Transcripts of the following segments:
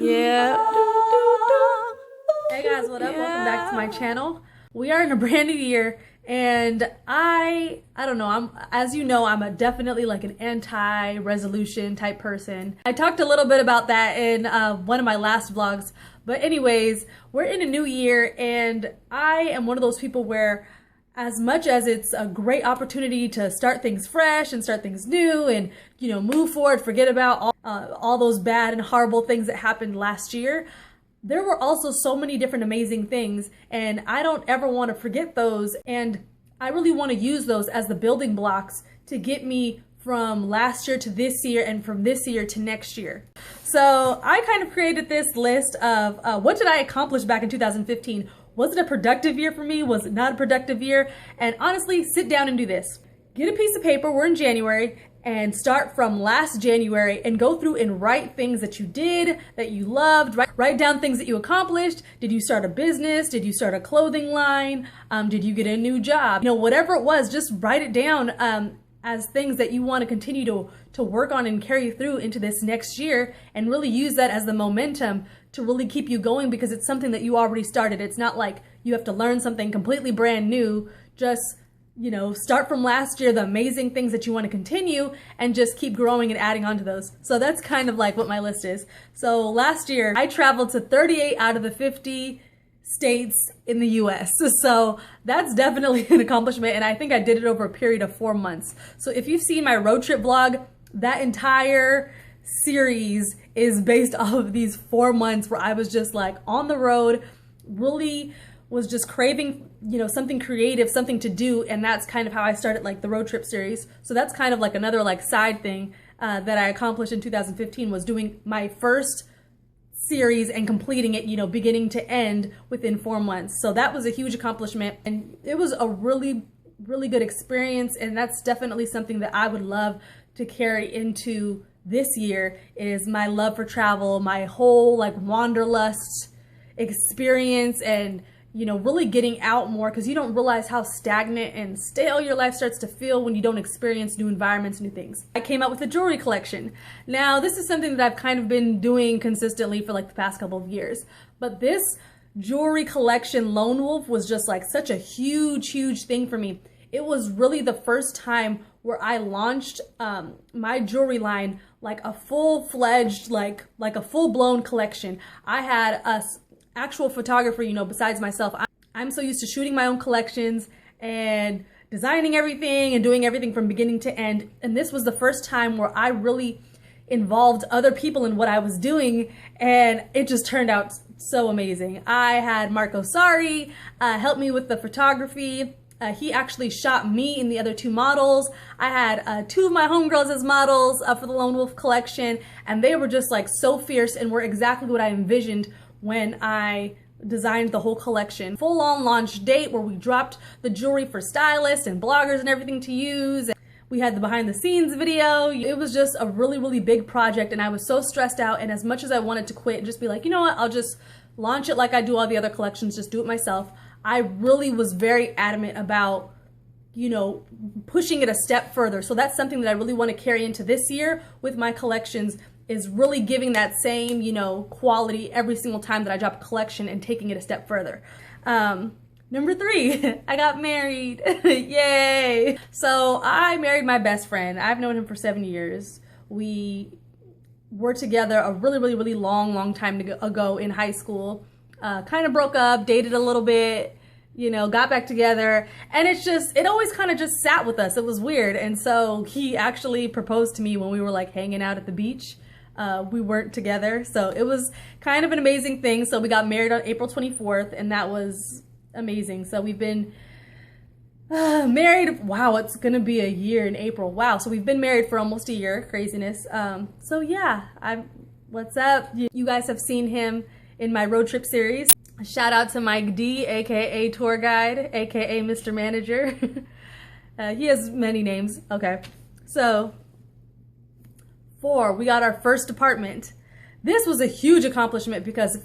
Yeah. Hey guys, what up? Welcome back to my channel. We are in a brand new year, and I don't know, as you know, I'm definitely like an anti-resolution type person. I talked a little bit about that in one of my last vlogs, but anyways, we're in a new year, and I am one of those people where as much as it's a great opportunity to start things fresh and start things new and, you know, move forward, forget about all those bad and horrible things that happened last year, there were also so many different amazing things, and I don't ever want to forget those, and I really want to use those as the building blocks to get me from last year to this year and from this year to next year. So I kind of created this list of what did I accomplish back in 2015? Was it a productive year for me? Was it not a productive year? And honestly, sit down and do this. Get a piece of paper, we're in January, and start from last January and go through and write things that you did, that you loved. Write down things that you accomplished. Did you start a business? Did you start a clothing line? Did you get a new job? You know, whatever it was, just write it down as things that you want to continue to work on and carry through into this next year, and really use that as the momentum to really keep you going, because it's something that you already started. It's not like you have to learn something completely brand new. Just, you know, start from last year, the amazing things that you want to continue, and just keep growing and adding on to those. So that's kind of like what my list is. So last year I traveled to 38 out of the 50 states in the US. So that's definitely an accomplishment, and I think I did it over a period of 4 months. So if you've seen my road trip vlog, that entire series is based off of these 4 months where I was just like on the road, really was just craving, you know, something creative, something to do, and that's kind of how I started like the road trip series. So that's kind of like another like side thing that I accomplished in 2015, was doing my first series and completing it, you know, beginning to end within 4 months. So that was a huge accomplishment, and it was a really good experience, and that's definitely something that I would love to carry into this year, is my love for travel, my whole like wanderlust experience, and you know, really getting out more, because you don't realize how stagnant and stale your life starts to feel when you don't experience new environments, new things. I came out with a jewelry collection. Now, this is something that I've kind of been doing consistently for like the past couple of years, but this jewelry collection, Lone Wolf, was just like such a huge thing for me. It was really the first time where I launched my jewelry line like a full-fledged, like a full-blown collection. I had a actual photographer, you know, besides myself. I'm so used to shooting my own collections and designing everything and doing everything from beginning to end. And this was the first time where I really involved other people in what I was doing, and it just turned out so amazing. I had Marco Sari help me with the photography. He actually shot me and the other 2 models. I had 2 of my homegirls as models for the Lone Wolf collection, and they were just like so fierce and were exactly what I envisioned when I designed the whole collection. Full-on launch date where we dropped the jewelry for stylists and bloggers and everything to use. We had the behind the scenes video. It was just a really big project, and I was so stressed out, and as much as I wanted to quit and just be like, you know what, I'll just launch it like I do all the other collections, just do it myself, I really was very adamant about, you know, pushing it a step further. So that's something that I really want to carry into this year with my collections, is really giving that same, you know, quality every single time that I drop a collection and taking it a step further. Number 3, I got married. Yay! So I married my best friend. I've known him for 7 years. We were together a really long time ago in high school. Kind of broke up, dated a little bit, you know, got back together, and it always kind of just sat with us. It was weird. And so he actually proposed to me when we were like hanging out at the beach. We weren't together, so it was kind of an amazing thing. So we got married on April 24th, and that was amazing. So we've been married, wow, it's gonna be a year in April. Wow, so we've been married for almost a year. Craziness. So yeah, what's up? You guys have seen him in my road trip series. Shout out to Mike D, aka tour guide, aka Mr. Manager. He has many names. Okay, so 4, we got our first apartment. This was a huge accomplishment, because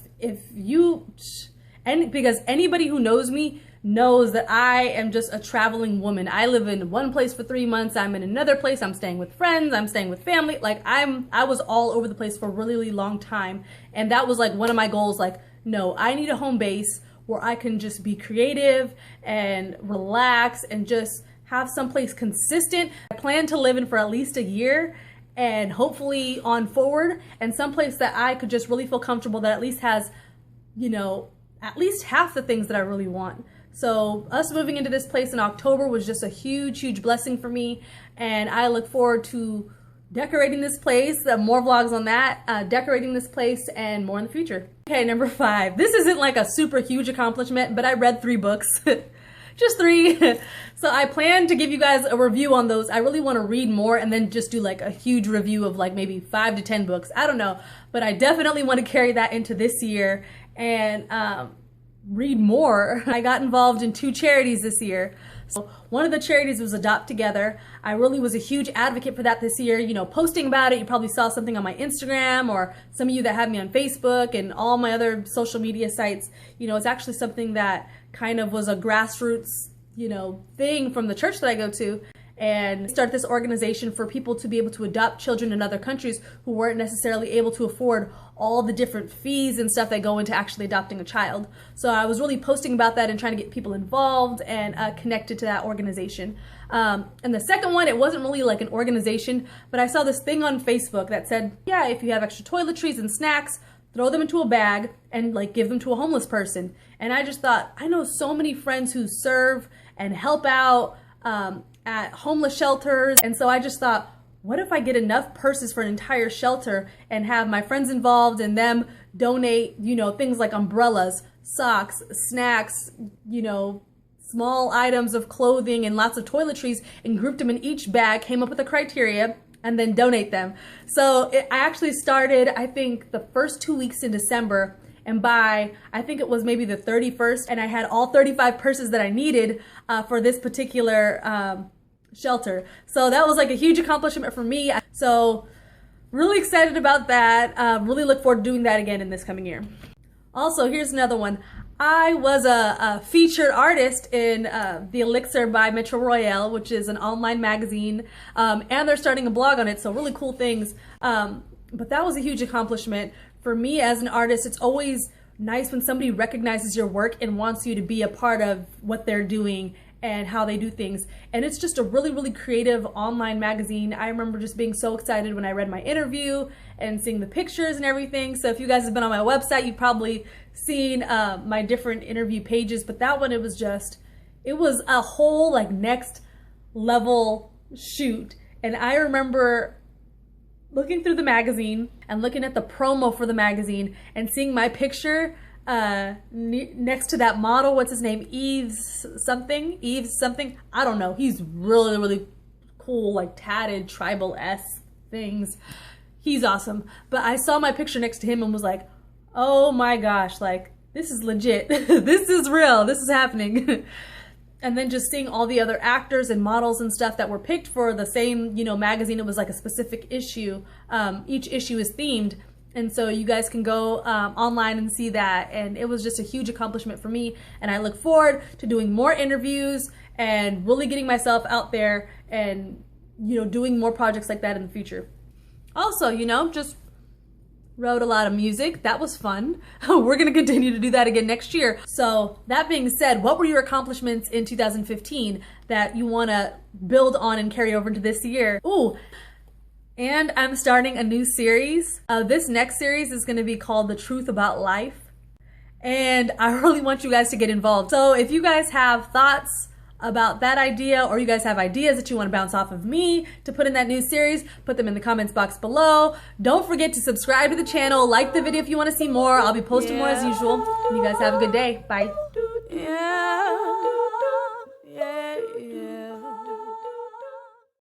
because anybody who knows me knows that I am just a traveling woman. I live in one place for 3 months. I'm in another place. I'm staying with friends. I'm staying with family. Like I was all over the place for a really, really long time. And that was like one of my goals. Like, no, I need a home base where I can just be creative and relax and just have someplace consistent. I plan to live in for at least a year and hopefully on forward, and someplace that I could just really feel comfortable, that at least has, you know, at least half the things that I really want. So us moving into this place in October was just a huge, huge blessing for me. And I look forward to decorating this place, more vlogs on that, decorating this place and more in the future. Okay, number 5. This isn't like a super huge accomplishment, but I read 3 books. Just 3. So I plan to give you guys a review on those. I really want to read more and then just do like a huge review of like maybe 5 to 10 books. I don't know, but I definitely want to carry that into this year and read more. I got involved in 2 charities this year. So one of the charities was Adopt Together. I really was a huge advocate for that this year, you know, posting about it. You probably saw something on my Instagram, or some of you that have me on Facebook and all my other social media sites. You know, it's actually something that kind of was a grassroots, you know, thing from the church that I go to, and start this organization for people to be able to adopt children in other countries who weren't necessarily able to afford all the different fees and stuff that go into actually adopting a child. So I was really posting about that and trying to get people involved and connected to that organization. And the second one, it wasn't really like an organization, but I saw this thing on Facebook that said, yeah, if you have extra toiletries and snacks, throw them into a bag and like give them to a homeless person. And I just thought, I know so many friends who serve and help out at homeless shelters. And so I just thought, what if I get enough purses for an entire shelter and have my friends involved and them donate, you know, things like umbrellas, socks, snacks, you know, small items of clothing and lots of toiletries, and grouped them in each bag, came up with a criteria, and then donate them. So I actually started, I think, the first 2 weeks in December, and by, I think it was maybe the 31st, and I had all 35 purses that I needed for this particular shelter. So that was like a huge accomplishment for me. So really excited about that. Really look forward to doing that again in this coming year. Also, here's another one. I was a featured artist in the Elixir by Metro Royale, which is an online magazine, and they're starting a blog on it, so really cool things. But that was a huge accomplishment. For me as an artist, it's always nice when somebody recognizes your work and wants you to be a part of what they're doing and how they do things. And it's just a really, really creative online magazine. I remember just being so excited when I read my interview and seeing the pictures and everything. So if you guys have been on my website, you've probably seen my different interview pages, but that one, it was a whole like next level shoot. And I remember looking through the magazine and looking at the promo for the magazine and seeing my picture next to that model. What's his name? Eves something, I don't know. He's really, really cool, like tatted tribal-esque things. He's awesome. But I saw my picture next to him and was like, oh my gosh, like this is legit. This is real. This is happening. And then just seeing all the other actors and models and stuff that were picked for the same, you know, magazine. It was like a specific issue. Each issue is themed. And so you guys can go online and see that. And it was just a huge accomplishment for me. And I look forward to doing more interviews and really getting myself out there and, you know, doing more projects like that in the future. Also, you know, just wrote a lot of music. That was fun. We're going to continue to do that again next year. So that being said, what were your accomplishments in 2015 that you want to build on and carry over into this year? Ooh. And I'm starting a new series. This next series is going to be called The Truth About Life. And I really want you guys to get involved. So if you guys have thoughts about that idea, or you guys have ideas that you want to bounce off of me to put in that new series, put them in the comments box below. Don't forget to subscribe to the channel, like the video if you want to see more. I'll be posting more as usual. You guys have a good day. Bye. Yeah.